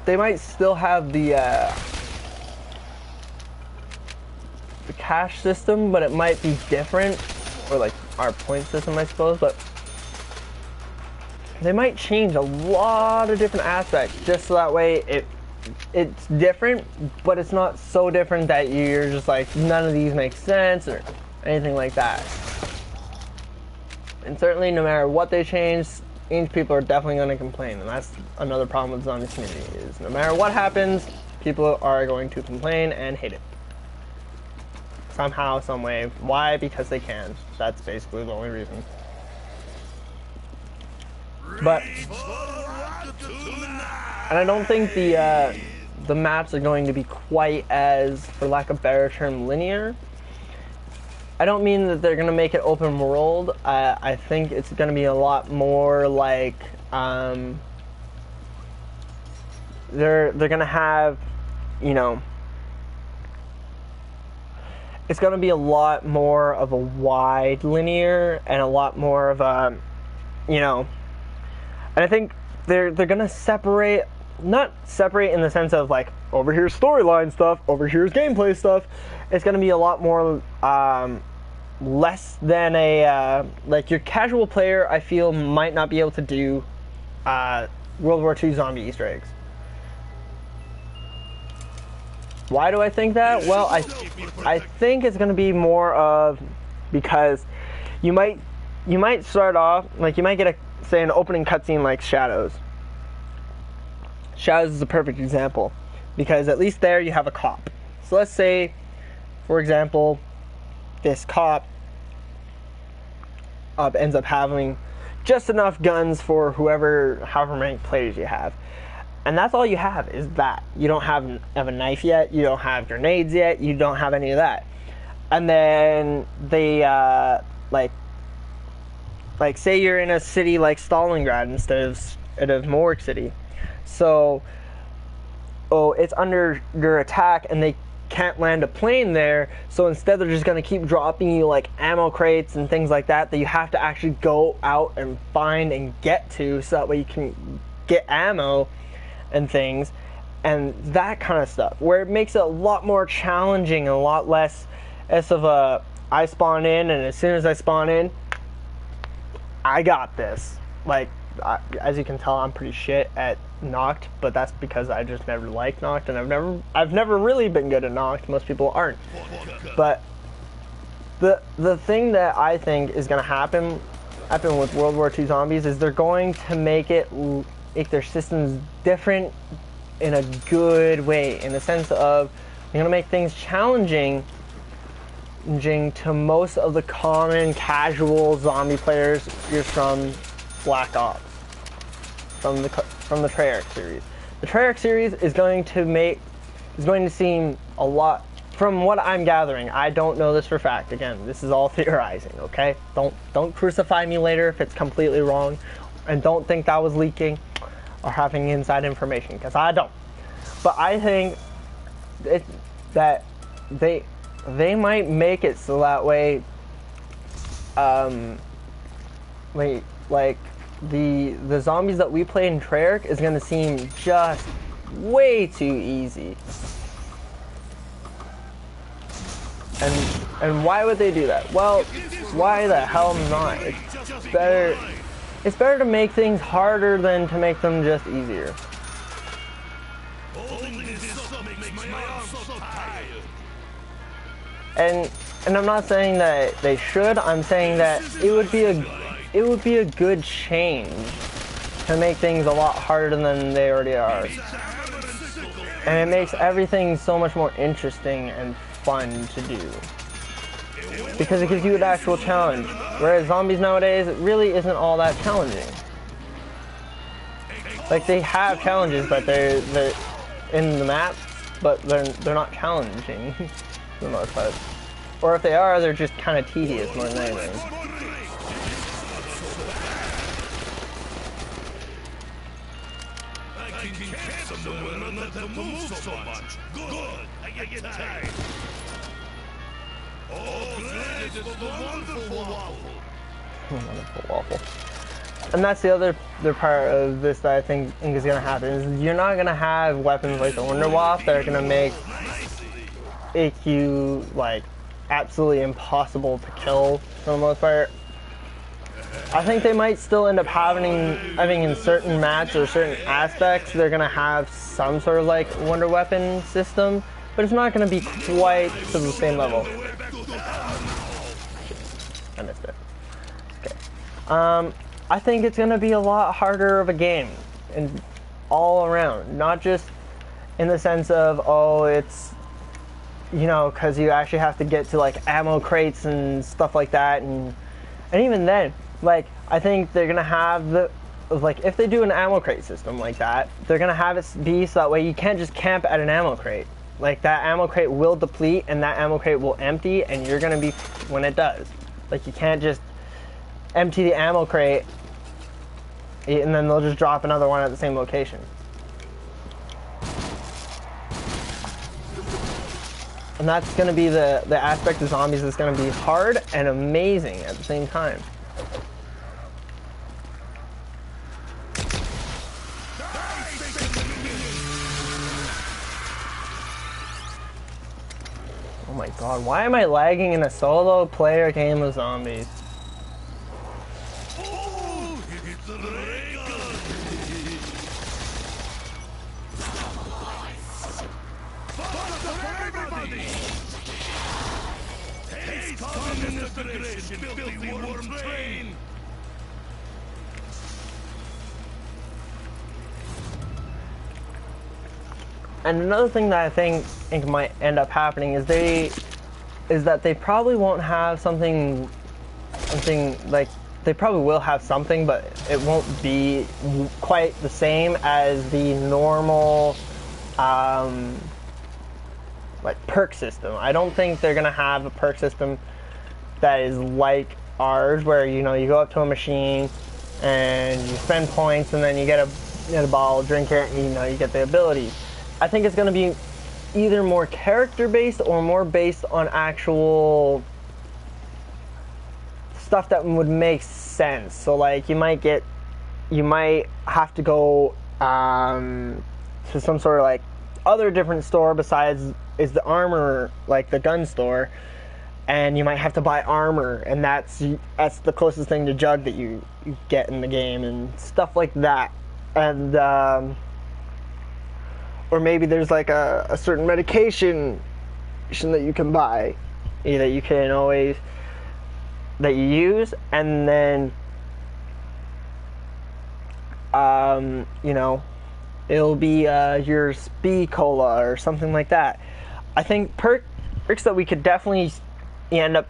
they might still have the cash system, but it might be different, or like our point system, I suppose. But they might change a lot of different aspects just so that way it's different, but it's not so different that you're just like, none of these make sense, anything like that. And certainly, no matter what they change, people are definitely going to complain, and that's another problem with the zombie community, is no matter what happens, people are going to complain and hate it. Somehow, some way. Why? Because they can. That's basically the only reason. But, and I don't think the maps are going to be quite as, for lack of a better term, linear. I don't mean that they're going to make it open world. I think it's going to be a lot more like, they're going to have, you know, it's going to be a lot more of a wide linear and a lot more of a, you know, and I think they're going to separate, not separate in the sense of like, over here's storyline stuff, over here's gameplay stuff. It's going to be a lot more, less than a, like your casual player, I feel, might not be able to do, World War II zombie Easter eggs. Why do I think that? Well, I think it's going to be more of, because you might start off, like you might get say an opening cutscene like Shadows. Shadows is a perfect example, because at least there you have a cop. So let's say, for example, this cop ends up having just enough guns for however many players you have. And that's all you have, is that. You don't have a knife yet, you don't have grenades yet, you don't have any of that. And then they, like say you're in a city like Stalingrad instead of Morg City. So, it's under your attack and they can't land a plane there, so instead they're just going to keep dropping you like ammo crates and things like that you have to actually go out and find and get to, so that way you can get ammo and things and that kind of stuff, where it makes it a lot more challenging and a lot less of a I spawn in and as soon as I spawn in, I got this. Like, as you can tell, I'm pretty shit at Noct, but that's because I just never liked Noct, and I've never really been good at Noct. Most people aren't. But the thing that I think is going to happen with World War II zombies is they're going to make their systems different in a good way, in the sense of they're going to make things challenging to most of the common casual zombie players you're from Black Ops, from the Treyarch series. The Treyarch series is going to seem a lot, from what I'm gathering. I don't know this for fact. Again, this is all theorizing, okay? Don't crucify me later if it's completely wrong, and don't think that was leaking or having inside information, because I don't. But I think that they might make it so that way, like the zombies that we play in Treyarch is going to seem just way too easy. And why would they do that? Well, why the hell not? It's better to make things harder than to make them just easier. And I'm not saying that they should. I'm saying that it would be a good change to make things a lot harder than they already are. And it makes everything so much more interesting and fun to do, because it gives you an actual challenge. Whereas zombies nowadays, it really isn't all that challenging. Like, they have challenges, but they're in the map, but they're not challenging for the most part. Or if they are, they're just kind of tedious more than anything. Wonderful waffle. And that's the other part of this that I think is going to happen, is you're not going to have weapons like the Wonder Waff that are going to make you like absolutely impossible to kill for the most part. I think they might still end up having in certain maps or certain aspects, they're going to have some sort of like wonder weapon system, but it's not going to be quite to the same level. missed it. Okay. I think it's going to be a lot harder of a game, and all around. Not just in the sense of, oh, it's, you know, because you actually have to get to, like, ammo crates and stuff like that. And even then, like, I think they're going to have the, like, if they do an ammo crate system like that, they're going to have it be so that way you can't just camp at an ammo crate. Like, that ammo crate will deplete, and that ammo crate will empty, and you're going to be when it does. Like, you can't just empty the ammo crate, and then they'll just drop another one at the same location. And that's going to be the aspect of zombies that's going to be hard and amazing at the same time. Oh my god, why am I lagging in a solo player game of zombies? And another thing that I think might end up happening is that they probably won't have something like, they probably will have something, but it won't be quite the same as the normal like perk system. I don't think they're gonna have a perk system that is like ours, where, you know, you go up to a machine and you spend points, and then you get a bottle, drink it, and, you know, you get the abilities. I think it's going to be either more character based or more based on actual stuff that would make sense. So, like, you might have to go to some sort of, like, other different store besides is the armor, like the gun store, and you might have to buy armor, and that's the closest thing to Jug that you get in the game, and stuff like that. And or maybe there's like a certain medication that you can buy, that you can always, that you use, and then you know, it'll be your speed cola or something like that. I think perks that we could definitely end up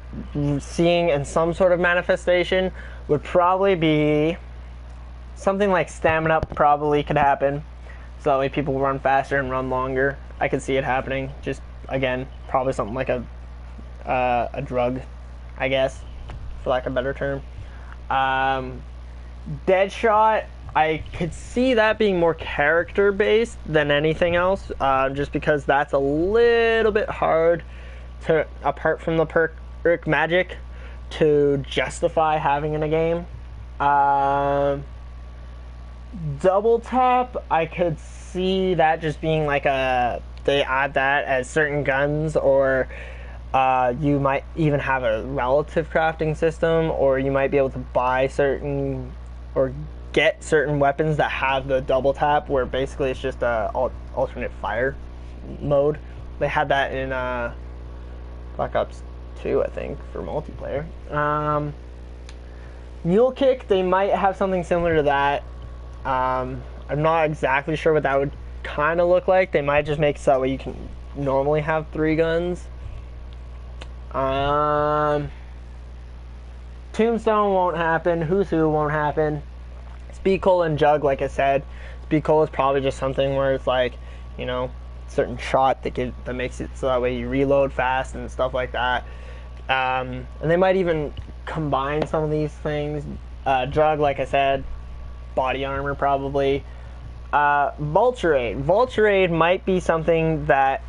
seeing in some sort of manifestation would probably be something like stamina up. Probably could happen, so that way people run faster and run longer. I could see it happening. Just, again, probably something like a drug, I guess, for lack of a better term. Deadshot, I could see that being more character based than anything else, just because that's a little bit hard to, apart from the perk magic, to justify having in a game. Double tap, I could see that just being like they add that as certain guns, or you might even have a relative crafting system, or you might be able to buy certain or get certain weapons that have the double tap, where basically it's just a alternate fire mode. They had that in Black Ops 2, I think, for multiplayer. Mule kick, they might have something similar to that. I'm not exactly sure what that would kind of look like. They might just make it so that way you can normally have 3 guns. Tombstone won't happen. Who's Who won't happen. Speed Cola and Jug, like I said. Speed Cola is probably just something where it's like, you know, certain shot that makes it so that way you reload fast and stuff like that. And they might even combine some of these things. Jug, like I said, body armor probably. Vulture might be something that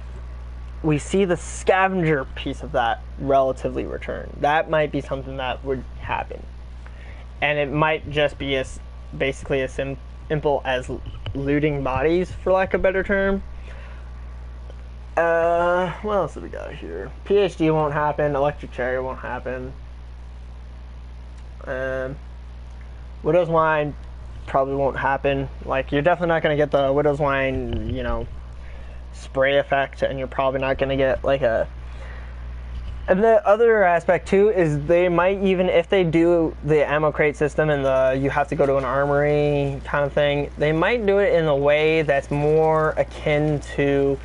we see the scavenger piece of that relatively return. That might be something that would happen, and it might just be basically as simple as looting bodies, for lack of a better term. What else do we got here? PhD won't happen. Electric Cherry won't happen. Widow's Wine probably won't happen. Like, you're definitely not going to get the Widow's Wine, you know, spray effect, and you're probably not going to get like And the other aspect too is they might even, if they do the ammo crate system and the you have to go to an armory kind of thing, they might do it in a way that's more akin to,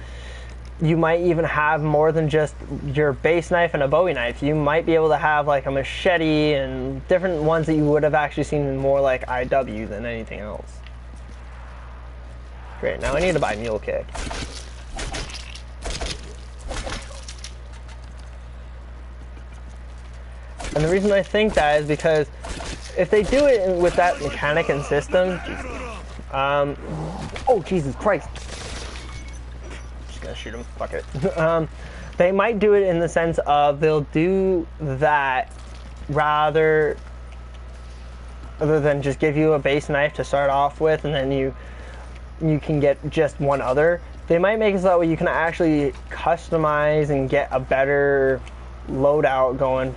you might even have more than just your base knife and a Bowie knife. You might be able to have like a machete and different ones that you would have actually seen in more like IW than anything else. Great, now I need to buy Mule Kick. And the reason I think that is because if they do it with that mechanic and system, oh Jesus Christ, just gonna shoot him, fuck it. They might do it in the sense of they'll do that rather than just give you a base knife to start off with and then you can get just one other. They might make it so that way you can actually customize and get a better loadout going,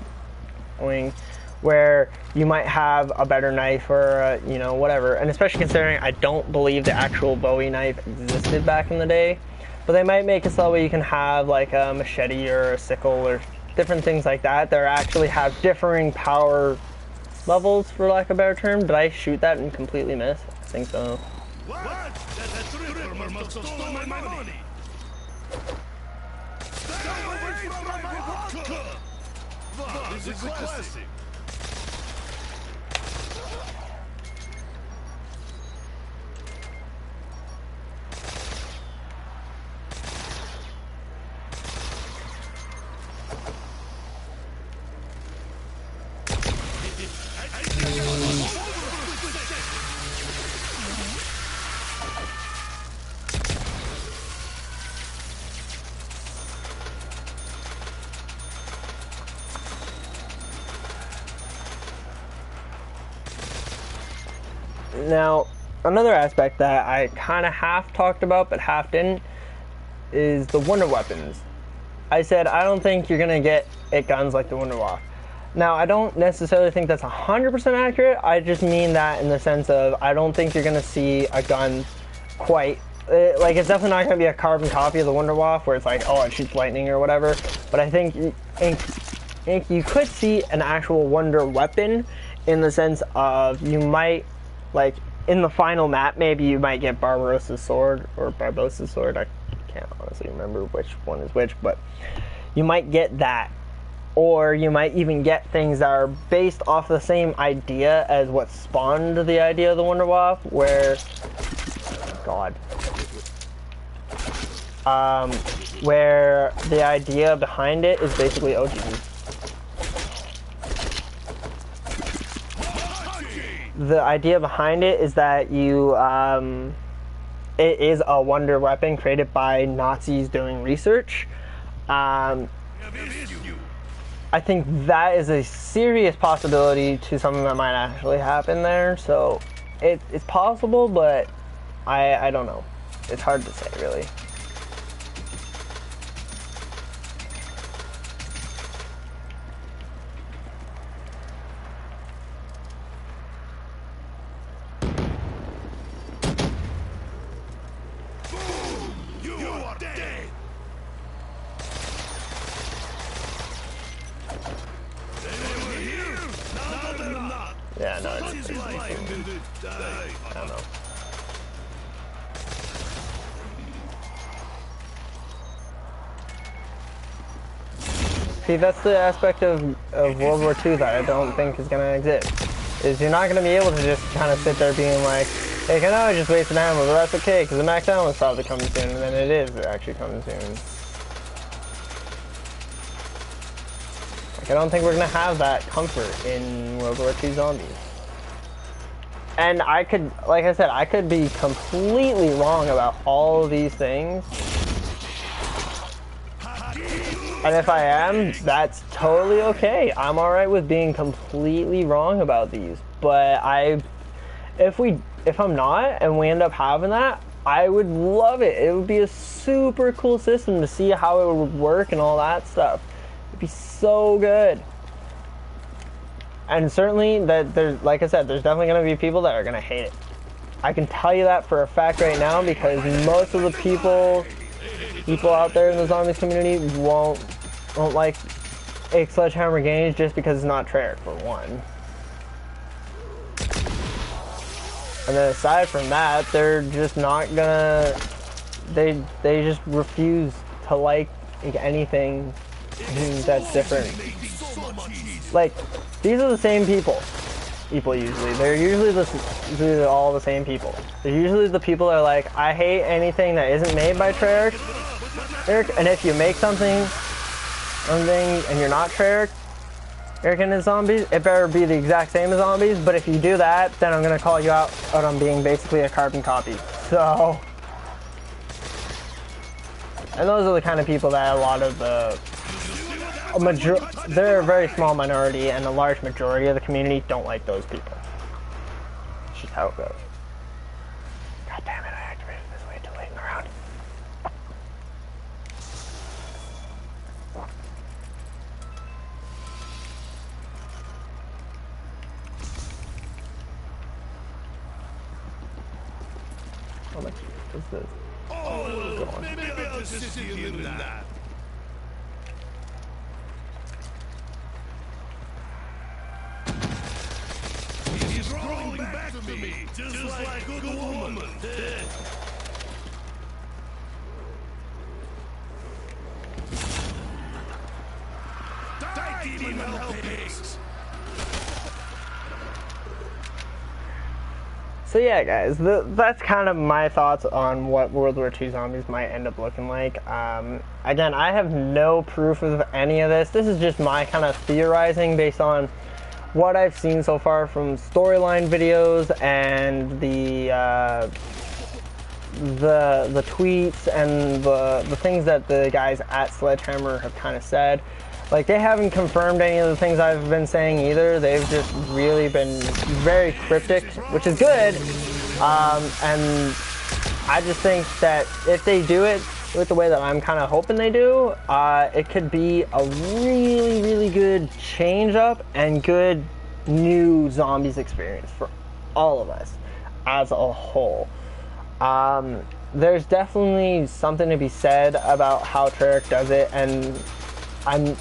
where you might have a better knife or you know, whatever. And especially considering I don't believe the actual Bowie knife existed back in the day, but they might make it so that way you can have like a machete or a sickle or different things like that that actually have differing power levels, for lack of a better term. Did I shoot that and completely miss? I think so. What? That Ripper must have stolen my money. Stay away from my vodka! This is a classic. Now, another aspect that I kind of half talked about but half didn't is the wonder weapons. I said I don't think you're gonna get it guns like the Wunderwaffe. Now, I don't necessarily think that's 100% accurate. I just mean that in the sense of I don't think you're gonna see a gun quite like, it's definitely not gonna be a carbon copy of the Wunderwaffe where it's like, oh, it shoots lightning or whatever. But I think you could see an actual wonder weapon in the sense of you might, like, in the final map, maybe you might get Barbarossa's sword or Barbossa's sword. I can't honestly remember which one is which, but you might get that. Or you might even get things that are based off the same idea as what spawned the idea of the Wunderwaffe, where, God, where the idea behind it is basically, oh Jesus. The idea behind it is that you, it is a wonder weapon created by Nazis doing research. I think that is a serious possibility to something that might actually happen there. So it's possible, but I don't know. It's hard to say, really. Yeah, no, it's I don't know. See, that's the aspect of World War II that I don't think is going to exist. Is you're not going to be able to just kind of sit there being like, hey, I know I just wasted ammo, but that's okay, because the max ammo is probably coming soon, and then it is actually coming soon. I don't think we're going to have that comfort in World War II Zombies. And I could, like I said, I could be completely wrong about all of these things. And if I am, that's totally okay. I'm alright with being completely wrong about these. But if I'm not, and we end up having that, I would love it. It would be a super cool system to see how it would work and all that stuff. It'd be so good. And certainly, there's, like I said, there's definitely going to be people that are going to hate it. I can tell you that for a fact right now, because most of the people out there in the zombies community won't like a Sledgehammer games just because it's not Treyarch, for one. And then aside from that, they're just not gonna, they just refuse to like anything that's different. Like, these are the same people usually. They're usually all the same people. They're usually the people that are like, I hate anything that isn't made by Treyarch. And if you make something and you're not Treyarch, Eric and his zombies, it better be the exact same as zombies, but if you do that, then I'm gonna call you out on being basically a carbon copy. So, and those are the kind of people that a lot of they're a very small minority, and a large majority of the community don't like those people. It's just how it goes. God damn it, I activated this way too late in the round. How much is this? Oh, maybe I'll assist you in that. He's crawling back to me, just like a good woman. Die, demon hellpigs! So yeah, guys, that's kind of my thoughts on what World War II zombies might end up looking like. Again, I have no proof of any of this. This is just my kind of theorizing based on what I've seen so far from storyline videos and the tweets and the things that the guys at Sledgehammer have kind of said. Like, they haven't confirmed any of the things I've been saying either. They've just really been very cryptic, which is good. And I just think that if they do it with the way that I'm kind of hoping they do, it could be a really, really good change up and good new zombies experience for all of us as a whole. There's definitely something to be said about how Treyarch does it, and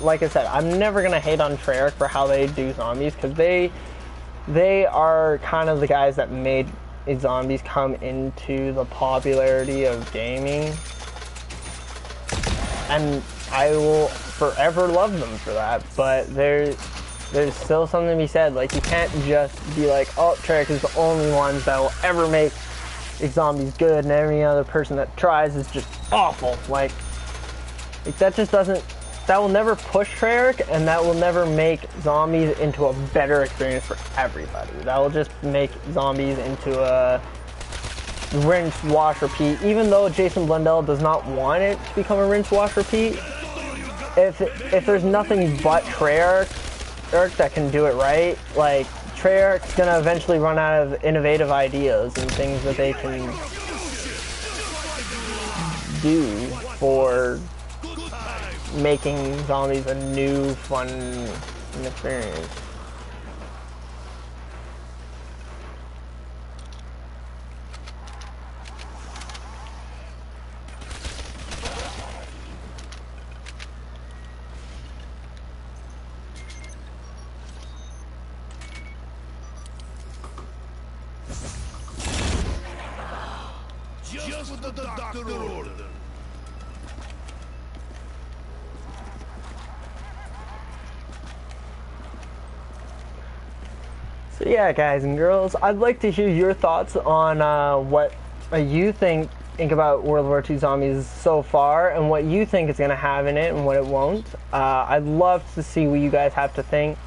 like I said, I'm never gonna hate on Treyarch for how they do zombies, because they are kind of the guys that made zombies come into the popularity of gaming, and I will forever love them for that. But there's still something to be said. Like, you can't just be like, oh, Treyarch is the only ones that will ever make zombies good, and every other person that tries is just awful. Like that just doesn't. That will never push Treyarch, and that will never make zombies into a better experience for everybody. That will just make zombies into a rinse, wash, repeat. Even though Jason Blundell does not want it to become a rinse, wash, repeat, if there's nothing but Treyarch that can do it right, like, Treyarch's gonna eventually run out of innovative ideas and things that they can do for making zombies a new, fun experience. Just what the doctor ordered. So yeah, guys and girls, I'd like to hear your thoughts on what you think about World War II Zombies so far, and what you think it's going to have in it and what it won't. I'd love to see what you guys have to think.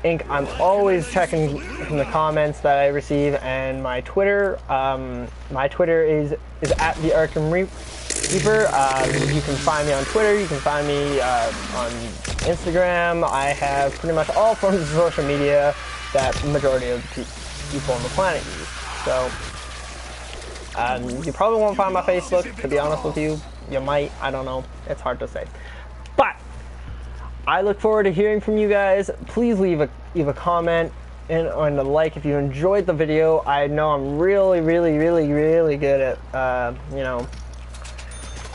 I'm always checking from the comments that I receive, and my Twitter. My Twitter is at the Arkham Reaper. You can find me on Twitter. You can find me on Instagram. I have pretty much all forms of social media that the majority of the people on the planet use. So you probably won't find my Facebook, to be honest with you. You might, I don't know. It's hard to say. But I look forward to hearing from you guys. Please leave a comment and a like if you enjoyed the video. I know I'm really, really, really, really good at,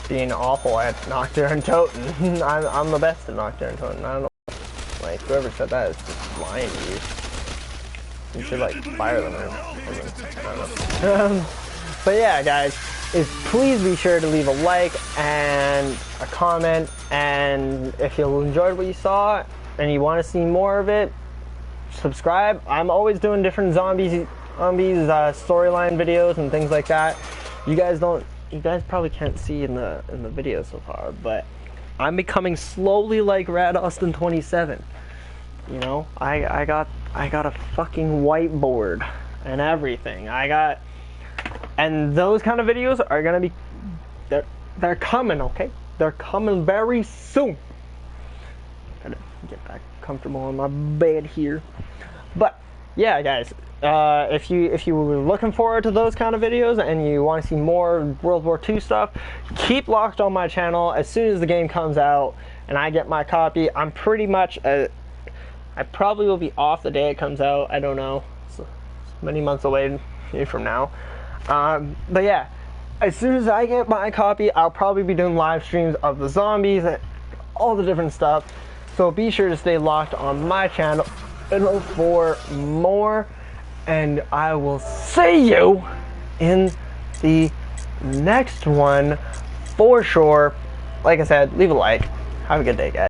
being awful at Nocturne Toten. I'm the best at Nocturne Toten. I don't know. Like, whoever said that is just lying to you. You should, like, fire them or something. I don't know. But yeah, guys, please be sure to leave a like and a comment, and if you enjoyed what you saw and you want to see more of it, subscribe. I'm always doing different zombies storyline videos and things like that. You guys probably can't see in the video so far, but I'm becoming slowly like Rad Austin 27. You know, I got a fucking whiteboard and everything. And those kind of videos are gonna be, they're coming, okay? They're coming very soon. Gotta get back comfortable on my bed here. But yeah, guys, if you were looking forward to those kind of videos and you want to see more World War II stuff, keep locked on my channel. As soon as the game comes out and I get my copy, I'm pretty much I probably will be off the day it comes out. I don't know. It's many months away from now. But yeah, as soon as I get my copy, I'll probably be doing live streams of the zombies and all the different stuff. So be sure to stay locked on my channel for more, and I will see you in the next one for sure. Like I said, leave a like. Have a good day, guys.